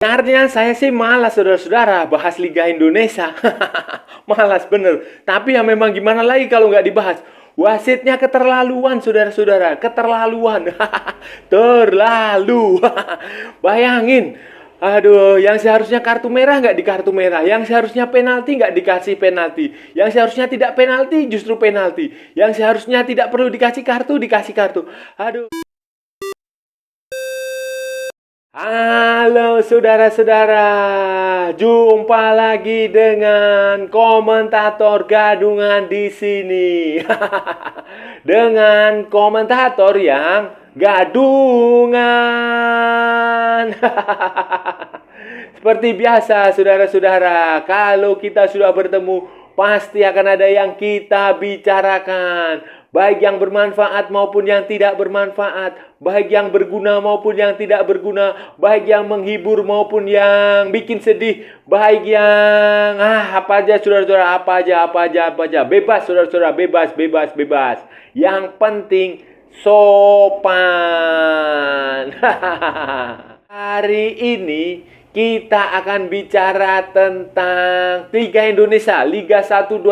Sebenarnya saya sih malas saudara-saudara bahas Liga Indonesia. Malas bener. Tapi ya memang gimana lagi kalau nggak dibahas. Wasitnya keterlaluan saudara-saudara. Keterlaluan. Terlalu. Bayangin. Aduh, yang seharusnya kartu merah nggak di kartu merah. Yang seharusnya penalti nggak dikasih penalti. Yang seharusnya tidak penalti justru penalti. Yang seharusnya tidak perlu dikasih kartu, dikasih kartu. Aduh. Halo saudara-saudara, jumpa lagi dengan komentator gadungan di sini. Dengan komentator yang gadungan. Seperti biasa saudara-saudara, kalau kita sudah bertemu pasti akan ada yang kita bicarakan. Baik yang bermanfaat maupun yang tidak bermanfaat. Baik yang berguna maupun yang tidak berguna. Baik yang menghibur maupun yang bikin sedih. Baik yang apa aja saudara-saudara, apa aja. Bebas saudara-saudara, bebas. Yang penting sopan. Hari ini kita akan bicara tentang Liga Indonesia, Liga 1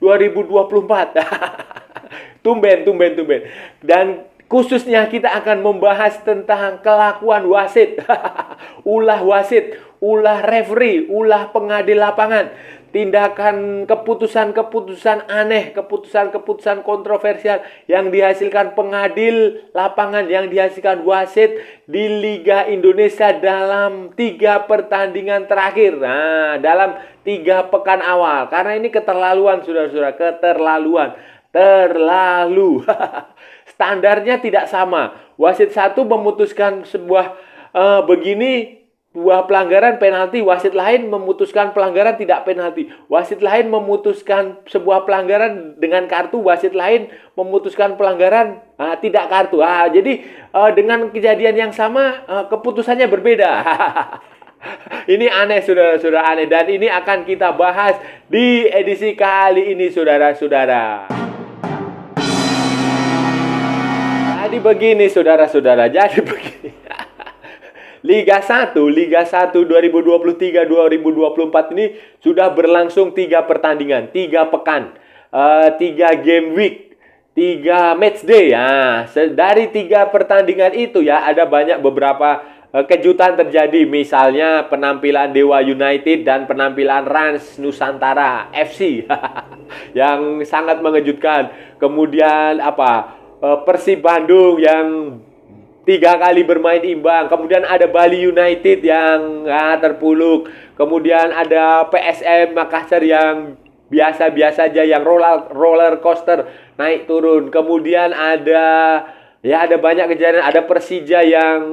2023-2024. Tumben. Dan khususnya kita akan membahas tentang kelakuan wasit. Ulah wasit, ulah referee, ulah pengadil lapangan. Tindakan keputusan-keputusan aneh, keputusan-keputusan kontroversial yang dihasilkan pengadil lapangan, yang dihasilkan wasit di Liga Indonesia dalam 3 pertandingan terakhir. Nah, dalam 3 pekan awal. Karena ini keterlaluan, saudara-saudara. Keterlaluan. Terlalu. Standarnya tidak sama. Wasit satu memutuskan sebuah begini, dua pelanggaran penalti, wasit lain memutuskan pelanggaran tidak penalti. Wasit lain memutuskan sebuah pelanggaran dengan kartu, wasit lain memutuskan pelanggaran tidak kartu. Jadi dengan kejadian yang sama keputusannya berbeda. Ini aneh saudara-saudara, aneh, dan ini akan kita bahas di edisi kali ini saudara-saudara. Jadi begini saudara-saudara, Liga 1 2023-2024 ini sudah berlangsung 3 pertandingan, 3 pekan, 3 game week, 3 match day. Dari 3 pertandingan itu ya ada banyak beberapa kejutan terjadi. Misalnya penampilan Dewa United dan penampilan Rans Nusantara FC yang sangat mengejutkan. Kemudian Persib Bandung yang 3 kali bermain imbang. Kemudian ada Bali United yang terpuruk. Kemudian ada PSM Makassar yang biasa-biasa aja, yang roller coaster naik turun. Kemudian ada banyak kejadian. Ada Persija yang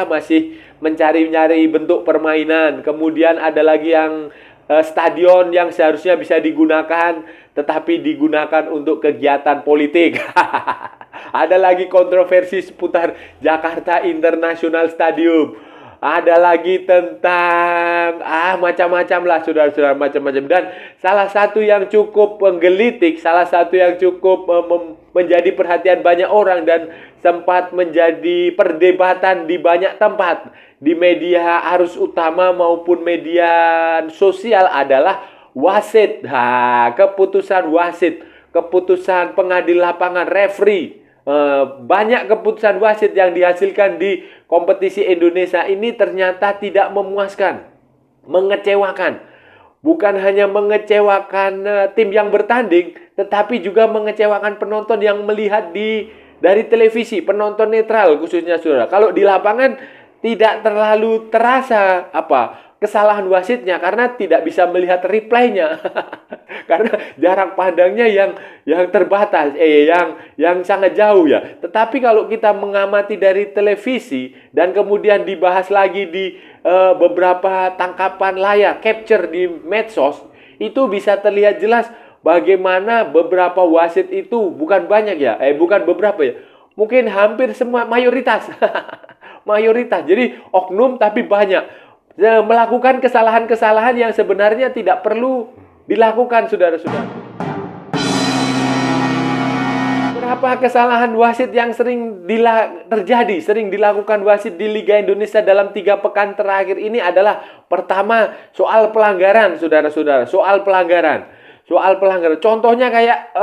masih mencari-nyari bentuk permainan. Kemudian ada lagi yang stadion yang seharusnya bisa digunakan tetapi digunakan untuk kegiatan politik. Ada lagi kontroversi seputar Jakarta International Stadium. Ada lagi tentang macam-macam lah saudara-saudara, macam-macam. Dan salah satu yang cukup menggelitik, salah satu yang cukup menjadi perhatian banyak orang dan sempat menjadi perdebatan di banyak tempat, di media arus utama maupun media sosial adalah wasit. Keputusan wasit, keputusan pengadil lapangan, referee. Banyak keputusan wasit yang dihasilkan di kompetisi Indonesia ini ternyata tidak memuaskan, mengecewakan. Bukan hanya mengecewakan tim yang bertanding, tetapi juga mengecewakan penonton yang melihat dari televisi, penonton netral khususnya saudara. Kalau di lapangan tidak terlalu terasa kesalahan wasitnya karena tidak bisa melihat replaynya. Karena jarak pandangnya yang terbatas, yang sangat jauh ya. Tetapi kalau kita mengamati dari televisi dan kemudian dibahas lagi di beberapa tangkapan layar, capture di medsos, itu bisa terlihat jelas bagaimana beberapa wasit itu bukan banyak ya, bukan beberapa ya. Mungkin hampir semua, mayoritas. Mayoritas. Jadi oknum tapi banyak melakukan kesalahan-kesalahan yang sebenarnya tidak perlu dilakukan saudara-saudara. Apa kesalahan wasit yang sering sering dilakukan wasit di Liga Indonesia dalam 3 pekan terakhir ini adalah pertama soal pelanggaran, saudara-saudara, soal pelanggaran. Contohnya kayak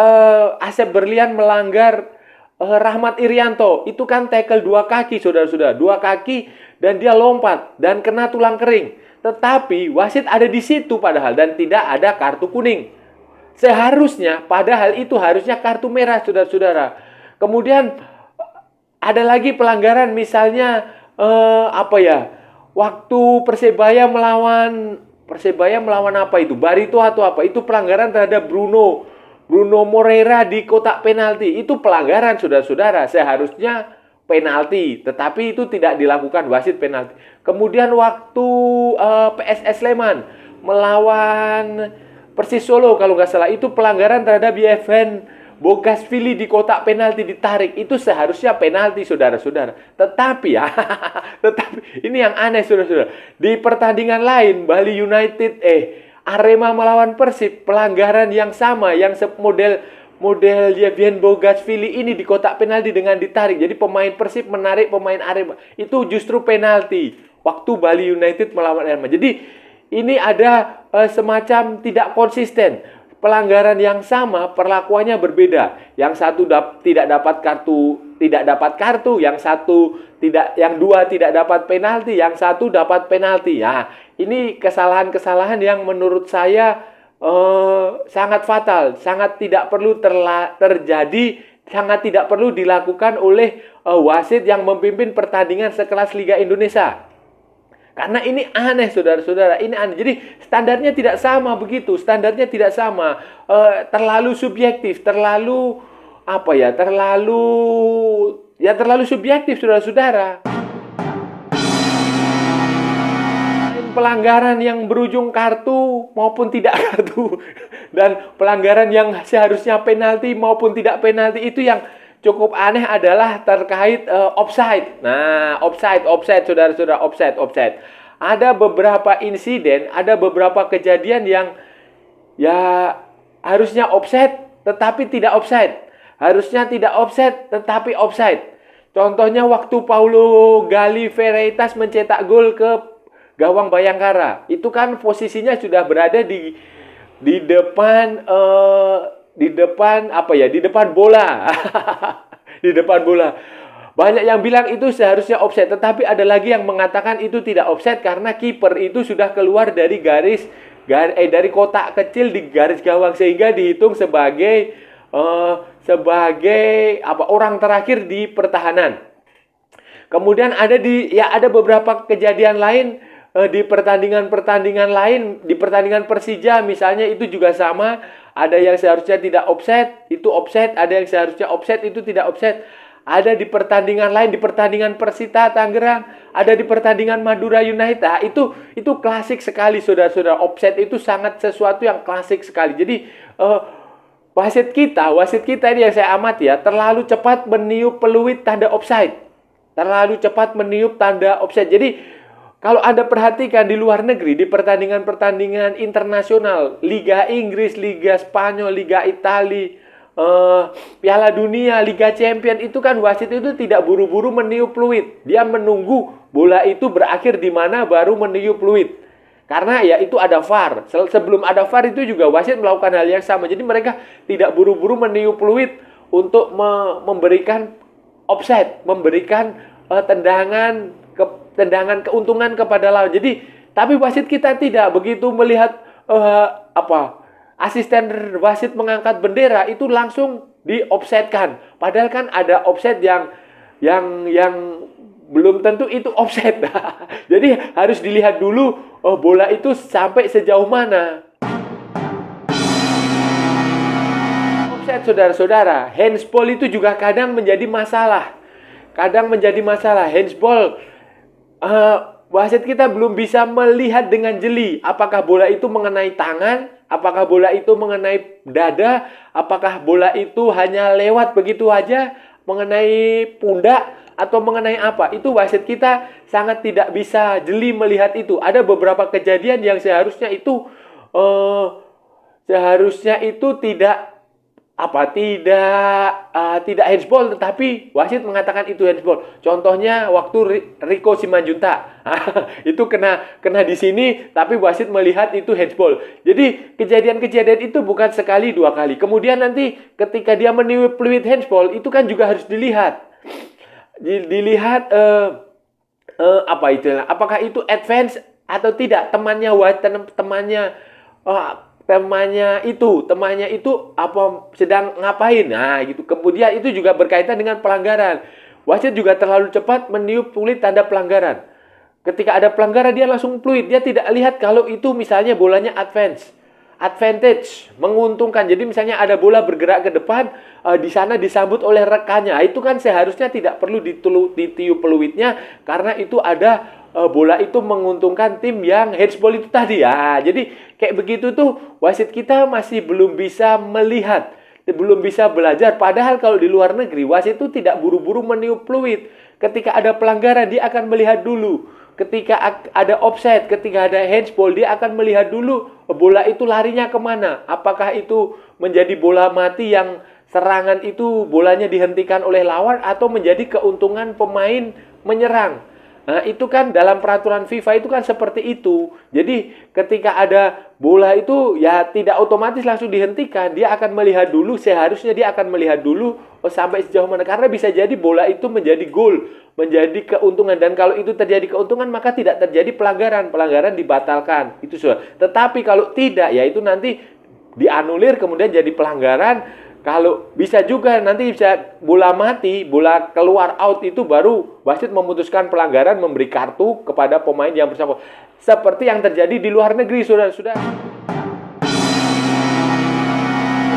Asep Berlian melanggar Rahmat Irianto. Itu kan tackle 2 kaki, saudara-saudara. 2 kaki dan dia lompat dan kena tulang kering. Tetapi wasit ada di situ padahal dan tidak ada kartu kuning. Seharusnya, padahal itu harusnya kartu merah, saudara-saudara. Kemudian ada lagi pelanggaran, misalnya waktu Persebaya melawan apa itu? Barito atau apa? Itu pelanggaran terhadap Bruno Moreira di kotak penalti. Itu pelanggaran, saudara-saudara. Seharusnya penalti, tetapi itu tidak dilakukan wasit penalti. Kemudian waktu PSS Sleman melawan Persis Solo kalau nggak salah, itu pelanggaran terhadap Yevhen Bogasvili di kotak penalti ditarik. Itu seharusnya penalti, saudara-saudara. Tetapi ini yang aneh, saudara-saudara. Di pertandingan lain, Bali United, Arema melawan Persib, pelanggaran yang sama, yang model Yevhen Bogasvili ini di kotak penalti dengan ditarik. Jadi pemain Persib menarik pemain Arema. Itu justru penalti waktu Bali United melawan Arema. Jadi ini ada semacam tidak konsisten. Pelanggaran yang sama, perlakuannya berbeda. Yang satu tidak dapat kartu, yang dua tidak dapat penalti, yang satu dapat penalti. Nah, ini kesalahan-kesalahan yang menurut saya sangat fatal, sangat tidak perlu terjadi, sangat tidak perlu dilakukan oleh wasit yang memimpin pertandingan sekelas Liga Indonesia. Karena ini aneh, saudara-saudara, ini aneh. Jadi standarnya tidak sama begitu, terlalu subjektif, terlalu subjektif, saudara-saudara. Pelanggaran yang berujung kartu maupun tidak kartu, dan pelanggaran yang seharusnya penalti maupun tidak penalti, itu yang cukup aneh adalah terkait offside. Nah, offside, saudara-saudara, offside. Ada beberapa insiden, ada beberapa kejadian yang harusnya offside tetapi tidak offside. Harusnya tidak offside tetapi offside. Contohnya waktu Paulo Gali Ferreitas mencetak gol ke gawang Bayangkara. Itu kan posisinya sudah berada di depan bola. Di depan bola. Banyak yang bilang itu seharusnya offside, tetapi ada lagi yang mengatakan itu tidak offside karena kiper itu sudah keluar dari dari kotak kecil di garis gawang, sehingga dihitung sebagai orang terakhir di pertahanan. Kemudian ada beberapa kejadian lain di pertandingan lain, di pertandingan Persija misalnya, itu juga sama. Ada yang seharusnya tidak offside, itu offside. Ada yang seharusnya offside, itu tidak offside. Ada di pertandingan lain, di pertandingan Persita Tangerang, ada di pertandingan Madura United. Nah, itu klasik sekali, saudara-saudara. Offside itu sangat sesuatu yang klasik sekali. Jadi wasit kita ini yang saya amati ya, terlalu cepat meniup peluit tanda offside. Jadi kalau Anda perhatikan di luar negeri, di pertandingan-pertandingan internasional, Liga Inggris, Liga Spanyol, Liga Italia, Piala Dunia, Liga Champion, itu kan wasit itu tidak buru-buru meniup peluit. Dia menunggu bola itu berakhir di mana baru meniup peluit. Karena ya itu ada VAR. Sebelum ada VAR itu juga wasit melakukan hal yang sama. Jadi mereka tidak buru-buru meniup peluit untuk memberikan offside, memberikan tendangan keuntungan kepada lawan. Jadi tapi wasit kita tidak begitu melihat asisten wasit mengangkat bendera itu langsung di-offside-kan. Padahal kan ada offside yang belum tentu itu offside. Jadi harus dilihat dulu bola itu sampai sejauh mana. Offside, saudara-saudara, handsball itu juga kadang menjadi masalah. Handsball, wasit kita belum bisa melihat dengan jeli apakah bola itu mengenai tangan, apakah bola itu mengenai dada, apakah bola itu hanya lewat begitu aja, mengenai pundak, atau mengenai apa. Itu wasit kita sangat tidak bisa jeli melihat itu. Ada beberapa kejadian yang seharusnya itu tidak tidak handsball, tetapi wasit mengatakan itu handsball. Contohnya waktu Rico Simanjuntak. Itu kena di sini, tapi wasit melihat itu handsball. Jadi kejadian-kejadian itu bukan sekali dua kali. Kemudian nanti ketika dia meniup peluit handsball, itu kan juga harus dilihat. Dilihat apa itu? Apakah itu advance atau tidak? Temannya itu apa sedang ngapain? Nah, gitu. Kemudian itu juga berkaitan dengan pelanggaran. Wasit juga terlalu cepat meniup peluit tanda pelanggaran. Ketika ada pelanggaran dia langsung peluit. Dia tidak lihat kalau itu misalnya bolanya advantage, menguntungkan. Jadi misalnya ada bola bergerak ke depan, di sana disambut oleh rekannya. Itu kan seharusnya tidak perlu ditiup peluitnya karena itu ada bola itu menguntungkan tim yang handsball itu tadi ya. Jadi kayak begitu tuh wasit kita masih belum bisa melihat, belum bisa belajar. Padahal kalau di luar negeri wasit itu tidak buru-buru meniup peluit. Ketika ada pelanggaran dia akan melihat dulu. Ketika ada offside, ketika ada handsball dia akan melihat dulu bola itu larinya kemana. Apakah itu menjadi bola mati yang serangan itu bolanya dihentikan oleh lawan atau menjadi keuntungan pemain menyerang. Nah, itu kan dalam peraturan FIFA itu kan seperti itu. Jadi ketika ada bola itu ya tidak otomatis langsung dihentikan. Dia akan melihat dulu, seharusnya dia akan melihat dulu sampai sejauh mana. Karena bisa jadi bola itu menjadi gol, menjadi keuntungan. Dan kalau itu terjadi keuntungan maka tidak terjadi pelanggaran. Pelanggaran dibatalkan. Itu sudah. Tetapi kalau tidak ya itu nanti dianulir kemudian jadi pelanggaran. Kalau bisa juga nanti bisa bola mati, bola keluar out itu baru wasit memutuskan pelanggaran, memberi kartu kepada pemain yang bersangkutan. Seperti yang terjadi di luar negeri, saudara-saudara.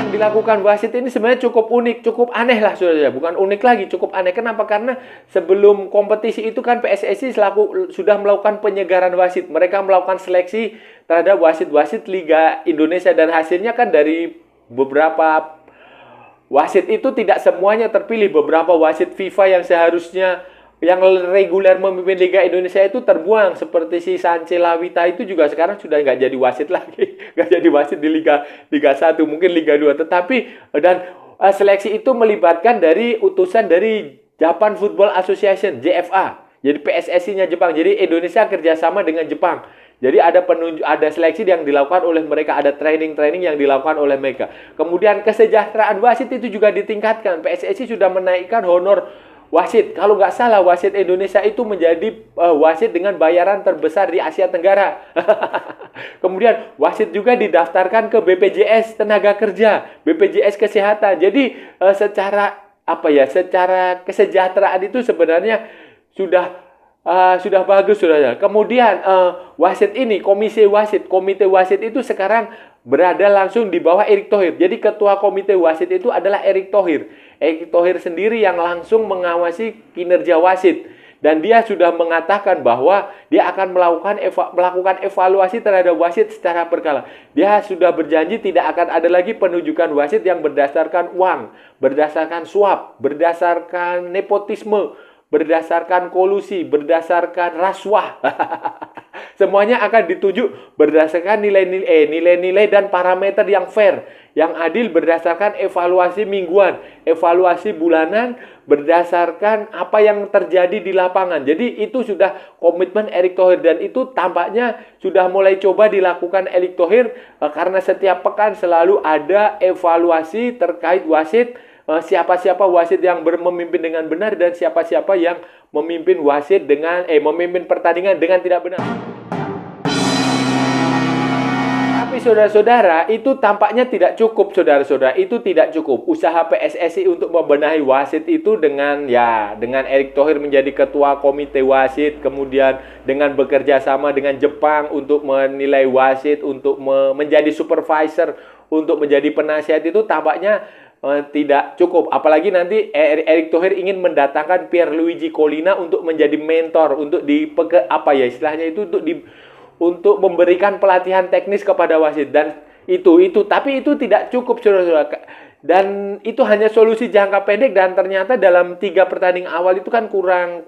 Yang dilakukan wasit ini sebenarnya cukup unik, cukup aneh lah, saudara. Bukan unik lagi, cukup aneh. Kenapa? Karena sebelum kompetisi itu kan PSSI sudah melakukan penyegaran wasit. Mereka melakukan seleksi terhadap wasit-wasit Liga Indonesia dan hasilnya kan dari beberapa wasit itu tidak semuanya terpilih. Beberapa wasit FIFA yang seharusnya yang reguler memimpin Liga Indonesia itu terbuang. Seperti si Sance Lawita itu juga sekarang sudah nggak jadi wasit lagi. Nggak jadi wasit di Liga 1, mungkin Liga 2. Tetapi seleksi itu melibatkan dari utusan dari Japan Football Association, JFA. Jadi PSSI-nya Jepang. Jadi Indonesia kerjasama dengan Jepang. Jadi ada seleksi yang dilakukan oleh mereka, ada training yang dilakukan oleh mereka. Kemudian kesejahteraan wasit itu juga ditingkatkan. PSSI sudah menaikkan honor wasit. Kalau nggak salah wasit Indonesia itu menjadi wasit dengan bayaran terbesar di Asia Tenggara. Kemudian wasit juga didaftarkan ke BPJS Tenaga Kerja, BPJS Kesehatan. Jadi secara kesejahteraan itu sebenarnya sudah bagus, saudara. Kemudian wasit ini, komite wasit itu sekarang berada langsung di bawah Erick Thohir. Jadi ketua komite wasit itu adalah Erick Thohir. Erick Thohir sendiri yang langsung mengawasi kinerja wasit. Dan dia sudah mengatakan bahwa dia akan melakukan evaluasi terhadap wasit secara berkala. Dia sudah berjanji tidak akan ada lagi penunjukan wasit yang berdasarkan uang, berdasarkan suap, berdasarkan nepotisme, berdasarkan kolusi, berdasarkan rasuah. Semuanya akan ditunjuk berdasarkan nilai-nilai dan parameter yang fair, yang adil, berdasarkan evaluasi mingguan, evaluasi bulanan, berdasarkan apa yang terjadi di lapangan. Jadi itu sudah komitmen Erick Thohir dan itu tampaknya sudah mulai coba dilakukan Erick Thohir karena setiap pekan selalu ada evaluasi terkait wasit. Siapa-siapa wasit yang memimpin dengan benar dan siapa-siapa yang memimpin memimpin pertandingan dengan tidak benar. Tapi saudara-saudara, itu tampaknya tidak cukup, saudara-saudara. Itu tidak cukup. Usaha PSSI untuk membenahi wasit itu dengan Erick Thohir menjadi ketua komite wasit, kemudian dengan bekerja sama dengan Jepang untuk menilai wasit, untuk menjadi supervisor, untuk menjadi penasihat itu tampaknya tidak cukup. Apalagi nanti Erick Thohir ingin mendatangkan Pierluigi Collina untuk menjadi mentor, untuk untuk memberikan pelatihan teknis kepada wasit. Dan tapi itu tidak cukup, saudara-saudara. Dan itu hanya solusi jangka pendek dan ternyata dalam 3 pertandingan awal itu kan kurang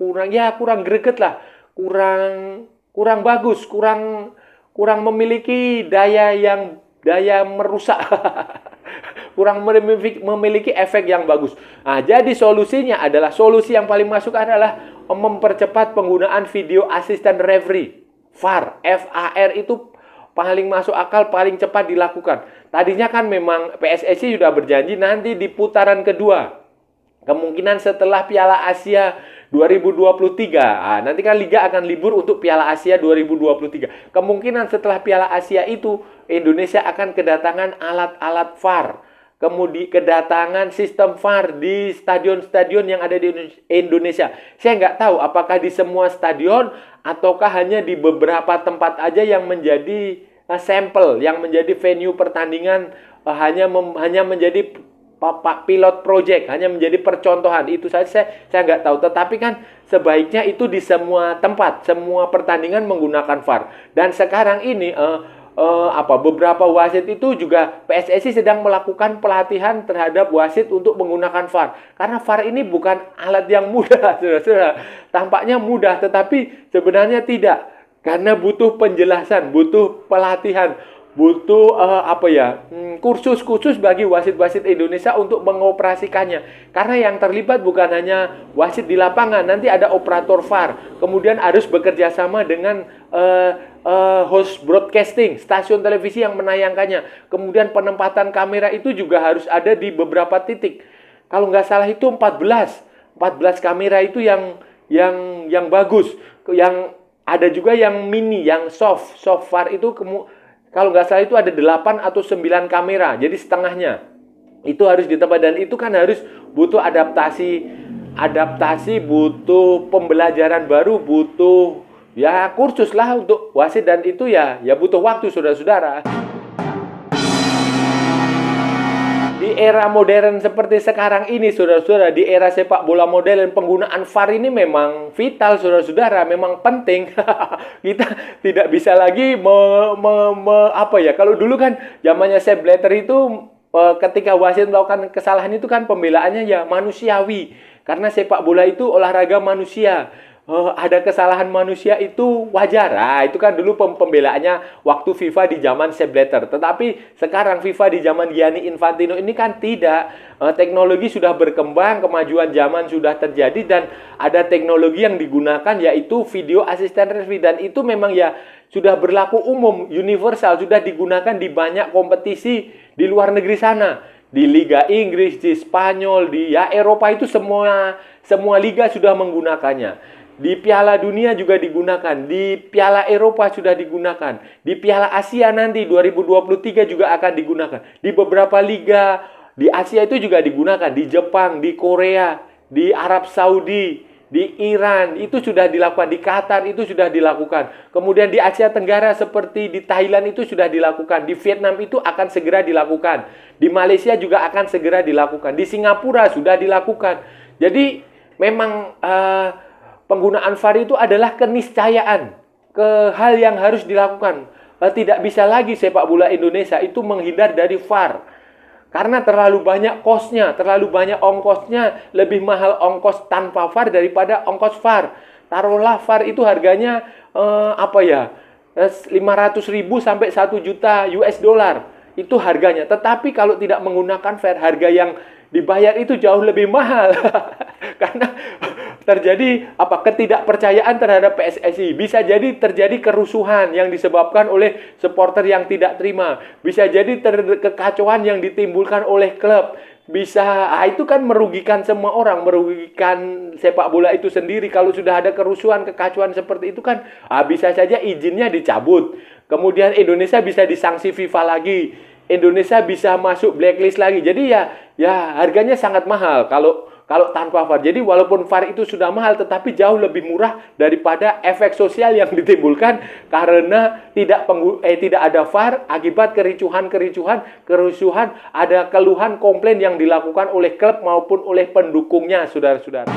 greget lah, kurang bagus, kurang memiliki daya merusak. memiliki efek yang bagus. Nah, jadi solusinya adalah, solusi yang paling masuk adalah mempercepat penggunaan video assistant referee, VAR. VAR itu paling masuk akal, paling cepat dilakukan. Tadinya kan memang PSSI sudah berjanji nanti di putaran kedua, kemungkinan setelah Piala Asia 2023. Nanti kan Liga akan libur untuk Piala Asia 2023. Kemungkinan setelah Piala Asia itu Indonesia akan kedatangan alat-alat VAR. Kemudian kedatangan sistem VAR di stadion-stadion yang ada di Indonesia. Saya nggak tahu apakah di semua stadion ataukah hanya di beberapa tempat aja yang menjadi sampel, yang menjadi venue pertandingan, hanya menjadi pilot project, hanya menjadi percontohan. Itu saja saya nggak tahu. Tetapi kan sebaiknya itu di semua tempat, semua pertandingan menggunakan VAR. Dan sekarang ini beberapa wasit itu juga PSSI sedang melakukan pelatihan terhadap wasit untuk menggunakan VAR. Karena VAR ini bukan alat yang mudah, saudara-saudara. Tampaknya mudah, tetapi sebenarnya tidak. Karena butuh penjelasan, butuh pelatihan, butuh kursus-kursus bagi wasit-wasit Indonesia untuk mengoperasikannya. Karena yang terlibat bukan hanya wasit di lapangan, nanti ada operator VAR, kemudian harus bekerja sama dengan host broadcasting, stasiun televisi yang menayangkannya. Kemudian penempatan kamera itu juga harus ada di beberapa titik. Kalau nggak salah itu 14 kamera itu yang bagus. Yang ada juga yang mini, yang soft VAR itu kalau nggak salah itu ada 8 atau 9 kamera, jadi setengahnya. Itu harus ditambah, dan itu kan harus butuh adaptasi, butuh pembelajaran baru, butuh kursus lah untuk wasit, dan itu ya butuh waktu, saudara-saudara. Di era modern seperti sekarang ini, saudara-saudara, di era sepak bola modern, penggunaan VAR ini memang vital, saudara-saudara, memang penting. Kita tidak bisa lagi kalau dulu kan zamannya Sepp Blatter itu ketika wasit melakukan kesalahan itu kan pembelaannya ya manusiawi. Karena sepak bola itu olahraga manusia. Ada kesalahan manusia itu wajar. Itu kan dulu pembelaannya waktu FIFA di zaman Sepp Blatter. Tetapi sekarang FIFA di zaman Gianni Infantino ini kan tidak. Teknologi sudah berkembang, kemajuan zaman sudah terjadi, dan ada teknologi yang digunakan yaitu video assistant referee, dan itu memang sudah berlaku umum, universal, sudah digunakan di banyak kompetisi di luar negeri sana. Di Liga Inggris, di Spanyol, di Eropa itu semua liga sudah menggunakannya. Di Piala Dunia juga digunakan, di Piala Eropa sudah digunakan, di Piala Asia nanti 2023 juga akan digunakan. Di beberapa liga di Asia itu juga digunakan, di Jepang, di Korea, di Arab Saudi, di Iran itu sudah dilakukan, di Qatar itu sudah dilakukan. Kemudian di Asia Tenggara seperti di Thailand itu sudah dilakukan, di Vietnam itu akan segera dilakukan, di Malaysia juga akan segera dilakukan, di Singapura sudah dilakukan. Jadi memang penggunaan VAR itu adalah keniscayaan, hal yang harus dilakukan. Tidak bisa lagi sepak bola Indonesia itu menghindar dari VAR. Karena terlalu banyak cost-nya, terlalu banyak ongkosnya, lebih mahal ongkos tanpa VAR daripada ongkos VAR. Taruhlah VAR itu harganya 500.000 sampai 1 juta US dollar. Itu harganya. Tetapi kalau tidak menggunakan VAR, harga yang dibayar itu jauh lebih mahal. Karena terjadi ketidakpercayaan terhadap PSSI. Bisa jadi terjadi kerusuhan yang disebabkan oleh supporter yang tidak terima. Bisa jadi kekacauan yang ditimbulkan oleh klub. Itu kan merugikan semua orang, merugikan sepak bola itu sendiri. Kalau sudah ada kerusuhan, kekacauan seperti itu kan bisa saja izinnya dicabut. Kemudian Indonesia bisa disanksi FIFA lagi. Indonesia bisa masuk blacklist lagi. Jadi harganya sangat mahal kalau tanpa VAR. Jadi walaupun VAR itu sudah mahal, tetapi jauh lebih murah daripada efek sosial yang ditimbulkan karena tidak ada VAR, akibat kerusuhan, ada keluhan, komplain yang dilakukan oleh klub maupun oleh pendukungnya, saudara-saudara.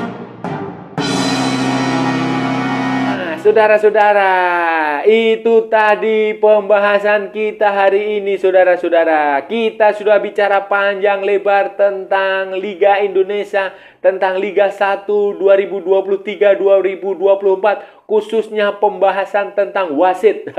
Saudara-saudara, itu tadi pembahasan kita hari ini, saudara-saudara. Kita sudah bicara panjang lebar tentang Liga Indonesia, tentang Liga 1 2023-2024, khususnya pembahasan tentang wasit,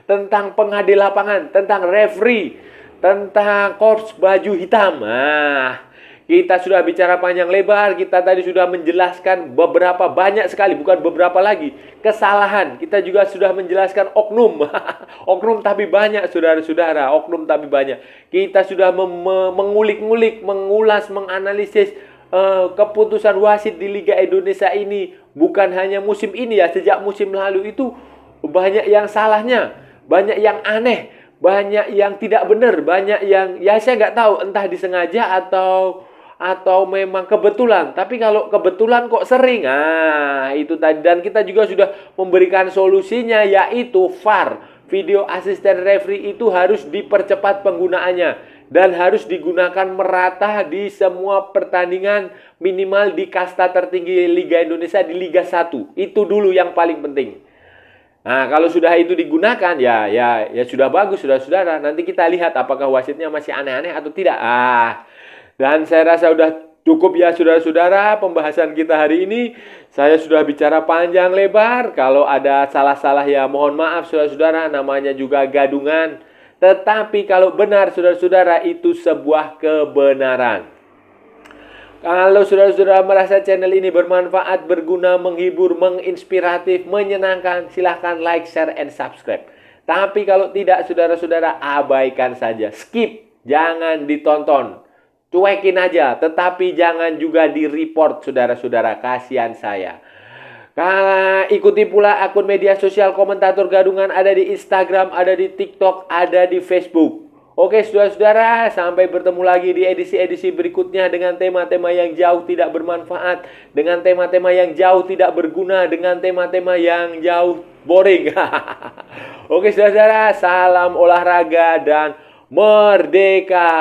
tentang pengadil lapangan, tentang referee, tentang korps baju hitam. Nah, kita sudah bicara panjang lebar, kita tadi sudah menjelaskan beberapa banyak sekali, bukan beberapa lagi, kesalahan. Kita juga sudah menjelaskan oknum. Oknum tapi banyak, saudara-saudara, oknum tapi banyak. Kita sudah mengulik-ngulik, mengulas, menganalisis keputusan wasit di Liga Indonesia ini. Bukan hanya musim ini ya, sejak musim lalu itu banyak yang salahnya, banyak yang aneh, banyak yang tidak benar, banyak yang ya saya nggak tahu entah disengaja atau memang kebetulan. Tapi kalau kebetulan kok sering, itu tadi. Dan kita juga sudah memberikan solusinya, yaitu VAR, video assistant referee, itu harus dipercepat penggunaannya dan harus digunakan merata di semua pertandingan, minimal di kasta tertinggi Liga Indonesia, di Liga 1. Itu dulu yang paling penting. Nah, kalau sudah itu digunakan, ya sudah bagus, saudara-saudara. Nanti kita lihat apakah wasitnya masih aneh-aneh atau tidak. Dan saya rasa sudah cukup ya, saudara-saudara, pembahasan kita hari ini. Saya sudah bicara panjang lebar. Kalau ada salah-salah ya mohon maaf, saudara-saudara. Namanya juga gadungan. Tetapi kalau benar, saudara-saudara, itu sebuah kebenaran. Kalau saudara-saudara merasa channel ini bermanfaat, berguna, menghibur, menginspiratif, menyenangkan, silahkan like, share, and subscribe. Tapi kalau tidak, saudara-saudara, abaikan saja. Skip, jangan ditonton. Cuekin aja, tetapi jangan juga di-report, saudara-saudara. Kasihan saya. Ikuti pula akun media sosial Komentator Gadungan, ada di Instagram, ada di TikTok, ada di Facebook. Oke, saudara-saudara, sampai bertemu lagi di edisi-edisi berikutnya dengan tema-tema yang jauh tidak bermanfaat, dengan tema-tema yang jauh tidak berguna, dengan tema-tema yang jauh boring. Oke, saudara-saudara, salam olahraga dan merdeka!